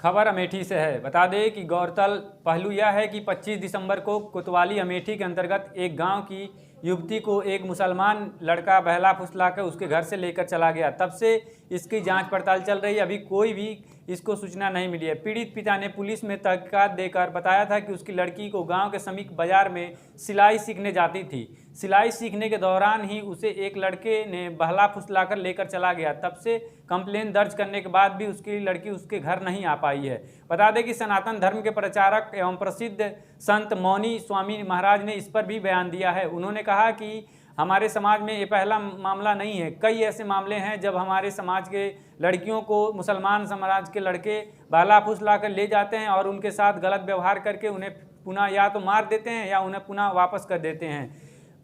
खबर अमेठी से है। बता दें कि गौरतलब पहलू यह है कि 25 दिसंबर को कोतवाली अमेठी के अंतर्गत एक गांव की युवती को एक मुसलमान लड़का बहला फुसला कर उसके घर से लेकर चला गया। तब से इसकी जांच पड़ताल चल रही है। अभी कोई भी इसको सूचना नहीं मिली है। पीड़ित पिता ने पुलिस में तहकीकात देकर बताया था कि उसकी लड़की को गांव के समीप बाजार में सिलाई सीखने जाती थी। सिलाई सीखने के दौरान ही उसे एक लड़के ने बहला फुसलाकर लेकर चला गया। तब से कंप्लेन दर्ज करने के बाद भी उसकी लड़की उसके घर नहीं आ पाई है। बता दें कि सनातन धर्म के प्रचारक एवं प्रसिद्ध संत मौनी स्वामी महाराज ने इस पर भी बयान दिया है। उन्होंने कहा कि हमारे समाज में ये पहला मामला नहीं है, कई ऐसे मामले हैं जब हमारे समाज के लड़कियों को मुसलमान समाज के लड़के बहला फुसला कर ले जाते हैं और उनके साथ गलत व्यवहार करके उन्हें पुनः या तो मार देते हैं या उन्हें पुनः वापस कर देते हैं।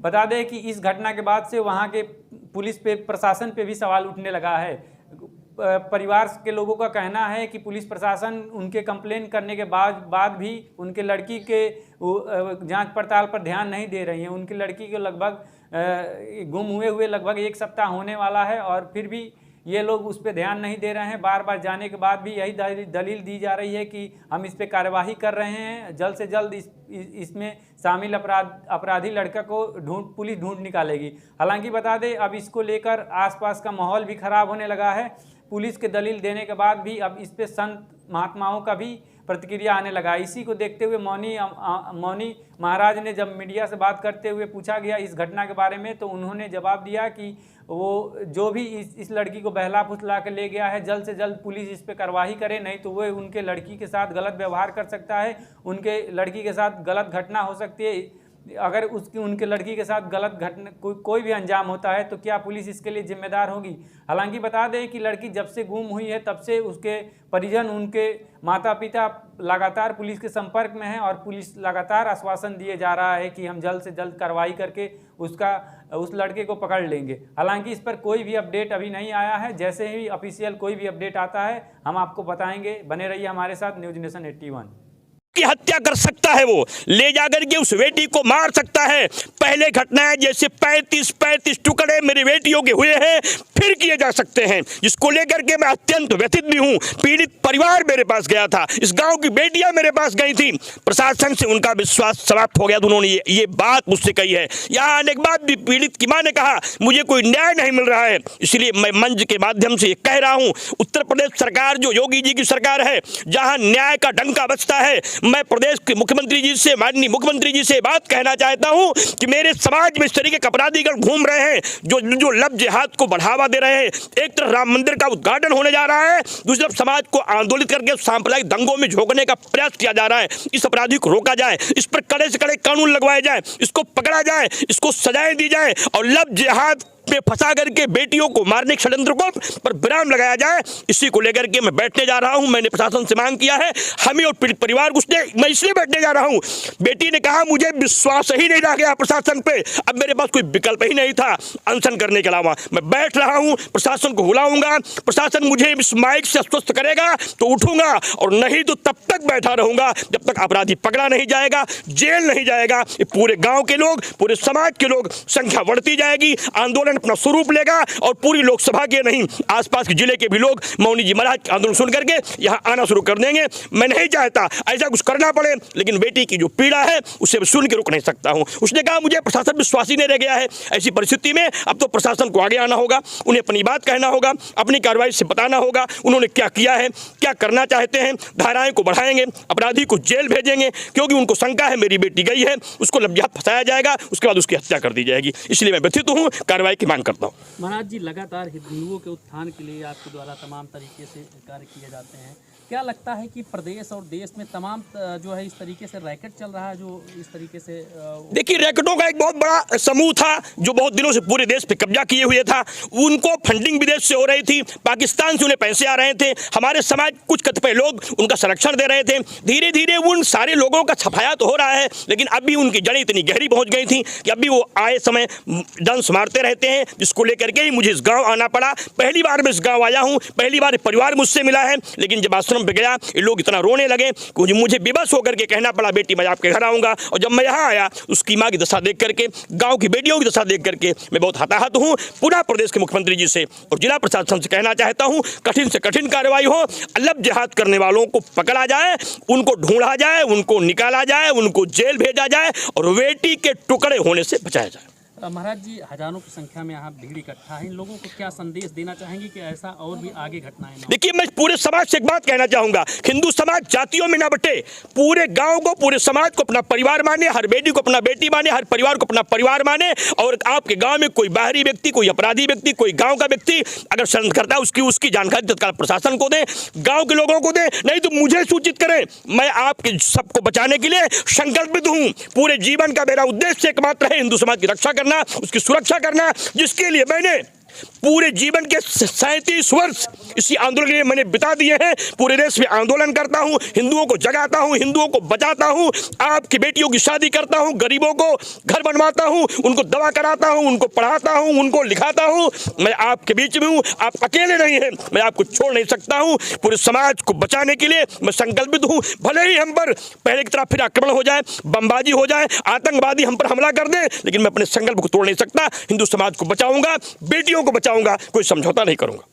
बता दें कि इस घटना के बाद से वहाँ के पुलिस पे प्रशासन पे भी सवाल उठने लगा है। परिवार के लोगों का कहना है कि पुलिस प्रशासन उनके कंप्लेन करने के बाद भी उनके लड़की के जांच पड़ताल पर ध्यान नहीं दे रही है। उनकी लड़की को लगभग गुम हुए लगभग 1 सप्ताह होने वाला है और फिर भी ये लोग उस पर ध्यान नहीं दे रहे हैं। बार बार जाने के बाद भी यही दलील दी जा रही है कि हम इस पर कार्यवाही कर रहे हैं, जल्द से जल्द इसमें शामिल अपराधी लड़का को पुलिस ढूंढ निकालेगी। हालांकि बता दें अब इसको लेकर आसपास का माहौल भी खराब होने लगा है। पुलिस के दलील देने के बाद भी अब इस पे संत महात्माओं का भी प्रतिक्रिया आने लगा। इसी को देखते हुए मौनी महाराज ने जब मीडिया से बात करते हुए पूछा गया इस घटना के बारे में, तो उन्होंने जवाब दिया कि वो जो भी इस लड़की को बहला फुसला के ले गया है, जल्द से जल्द पुलिस इस पे कार्रवाई करे, नहीं तो वो उनके लड़की के साथ गलत व्यवहार कर सकता है, उनके लड़की के साथ गलत घटना हो सकती है। अगर उनके लड़की के साथ गलत घटना कोई भी अंजाम होता है तो क्या पुलिस इसके लिए जिम्मेदार होगी। हालांकि बता दें कि लड़की जब से गुम हुई है तब से उसके परिजन, उनके माता पिता लगातार पुलिस के संपर्क में हैं और पुलिस लगातार आश्वासन दिए जा रहा है कि हम जल्द से जल्द कार्रवाई करके उस लड़के को पकड़ लेंगे। हालांकि इस पर कोई भी अपडेट अभी नहीं आया है। जैसे ही ऑफिशियल कोई भी अपडेट आता है हम आपको बताएंगे। बने रहिए हमारे साथ न्यूज़ नेशन 81। की हत्या कर सकता है, वो ले जाकर के उस बेटी को मार सकता है। पहले घटनाएं जैसे 35 टुकड़े मेरी बेटियों के हुए हैं फिर किए जा सकते हैं, जिसको लेकर के मैं अत्यंत व्यथित भी हूं। पीड़ित परिवार मेरे पास गया था, इस गांव की बेटियां मेरे पास गई थी, प्रशासन से उनका विश्वास समाप्त हो गया। उन्होंने ये बात मुझसे कही है। यहाँ आने के बाद भी पीड़ित की मां ने कहा मुझे कोई न्याय नहीं मिल रहा है। इसलिए मैं मंच के माध्यम से कह रहा हूं, उत्तर प्रदेश सरकार जो योगी जी की सरकार है, जहां न्याय का डंका बजता है, मैं प्रदेश के मुख्यमंत्री जी से, माननीय मुख्यमंत्री जी से बात कहना चाहता हूं कि मेरे समाज में इस तरीके के अपराधीगण घूम रहे हैं जो लव जिहाद को बढ़ावा दे रहे हैं। एक तरफ राम मंदिर का उद्घाटन होने जा रहा है, दूसरी तरफ समाज को आंदोलित करके सांप्रदायिक दंगों में झोंकने का प्रयास किया जा रहा है। इस अपराधी को रोका जाए, इस पर कड़े से कड़े कानून लगवाए जाए, इसको पकड़ा जाए, इसको सजाएं दी जाए और लव जिहाद में फंसा करके बेटियों को मारने के षड्यंत्र को पर विराम लगाया जाए। इसी को लेकर के मैं बैठने जा रहा हूं। मैंने प्रशासन से मांग किया है, हमें और पीड़ित परिवार को मैं इसलिए बैठने जा रहा हूं। बेटी ने कहा मुझे विश्वास ही नहीं रह गया प्रशासन पे, अब मेरे पास कोई विकल्प ही नहीं था अनशन करने के अलावा। मैं बैठ रहा हूं, प्रशासन को बुलाऊंगा, प्रशासन मुझे इस माइक से आश्वस्त करेगा तो उठूंगा, और नहीं तो तब तक बैठा रहूंगा जब तक अपराधी पकड़ा नहीं जाएगा, जेल नहीं जाएगा। पूरे गांव के लोग, पूरे समाज के लोग, संख्या बढ़ती जाएगी, आंदोलन अपना स्वरूप लेगा और पूरी लोकसभा के नहीं आसपास के जिले के भी लोग मौनी जी महाराज आंदोलन सुन करके यहां आना शुरू कर देंगे। मैं नहीं चाहता ऐसा कुछ करना पड़े, लेकिन बेटी की जो पीड़ा है उसे सुन के रुक नहीं सकता हूं। उसने कहा मुझे प्रशासन विश्वास ही नहीं रह गया है। ऐसी परिस्थिति में अब तो प्रशासन को आगे आना होगा, उन्हें अपनी बात कहना होगा, अपनी कार्रवाई से बताना होगा उन्होंने क्या किया है, क्या करना चाहते हैं। धाराएं को बढ़ाएंगे, अपराधी को जेल भेजेंगे, क्योंकि उनको शंका है मेरी बेटी गई है, उसको लब्जात फंसाया जाएगा, उसके बाद उसकी हत्या कर दी जाएगी। इसलिए मैं व्यथित हूं, कार्रवाई की मांग करता हूं। महाराज जी, लगातार हिंदुओं के उत्थान के लिए आपके द्वारा तमाम तरीके से कार्य किए जाते हैं। क्या लगता है कि प्रदेश और देश में तमाम जो है इस तरीके से रैकेट चल रहा है, जो इस तरीके से देखिए रैकेटों का एक बहुत बड़ा समूह था जो बहुत दिनों से पूरे देश पे कब्जा किए हुए था। उनको फंडिंग विदेश से हो रही थी, पाकिस्तान से उन्हें पैसे आ रहे थे, हमारे समाज कुछ कतिपय लोग उनका संरक्षण दे रहे थे। धीरे धीरे उन सारे लोगों का सफाया तो हो रहा है, लेकिन अभी उनकी जड़ें इतनी गहरी पहुंच गई थी कि अभी वो आए समय दंश मारते रहते हैं हैं, जिसको लेकर के ही मुझे इस गांव आना पड़ा। पहली बार मैं इस गांव आया हूं, पहली बार परिवार मुझसे मिला है, लेकिन जब आश्रम पे गया ये लोग इतना रोने लगे कि मुझे बेबस होकर के कहना पड़ा बेटी मैं आपके घर आऊँगा। और जब मैं यहाँ आया उसकी माँ की दशा देख करके, गाँव की बेटियों की दशा देख करके मैं बहुत हताहत हूँ। पूरा प्रदेश के मुख्यमंत्री जी से और जिला प्रशासन से कहना चाहता हूँ कठिन से कठिन कार्रवाई हो, अल्लब जिहाद करने वालों को पकड़ा जाए, उनको ढूंढा जाए, उनको निकाला जाए, उनको जेल भेजा जाए और बेटी के टुकड़े होने से बचाया जाए। महाराज जी, हजारों की संख्या में यहाँ भीड़ इकट्ठा है, इन लोगों को क्या संदेश देना चाहेंगे कि ऐसा और भी आगे घटनाएं ना हो? देखिए, मैं पूरे समाज से एक बात कहना चाहूंगा, हिंदू समाज जातियों में ना बटे, पूरे गांव को, पूरे समाज को अपना परिवार माने, हर बेटी को अपना बेटी माने, हर परिवार को अपना परिवार माने। और आपके गांव में कोई बाहरी व्यक्ति, कोई अपराधी व्यक्ति, कोई गांव का व्यक्ति अगर षड्यंत्र करता है उसकी जानकारी तत्काल प्रशासन को दें, गांव के लोगों को दें, नहीं तो मुझे सूचित करें। मैं आपके सबको बचाने के लिए संकल्पित हूं। पूरे जीवन का मेरा उद्देश्य एकमात्र है हिंदू समाज की रक्षा करना, उसकी सुरक्षा करना, जिसके लिए मैंने पूरे जीवन के 37 वर्ष इसी आंदोलन के लिए मैंने बिता दिए हैं। पूरे देश में आंदोलन करता हूं, हिंदुओं को जगाता हूं, हिंदुओं को बचाता हूं, आपकी बेटियों की शादी करता हूं, गरीबों को घर बनवाता हूं, उनको दवा कराता हूं, उनको पढ़ाता हूं, उनको लिखाता हूं। मैं आपके बीच में हूं, आप अकेले नहीं हैं, मैं आपको छोड़ नहीं सकता हूं। पूरे समाज को बचाने के लिए मैं संकल्पित हूं। भले ही हम पर पहले की तरह फिर आक्रमण हो जाए, बमबाजी हो जाए, आतंकवादी हम पर हमला कर दें, लेकिन मैं अपने संकल्प को तोड़ नहीं सकता। हिंदू समाज को बचाऊंगा, बेटियों को बचाऊंगा, कोई समझौता नहीं करूंगा।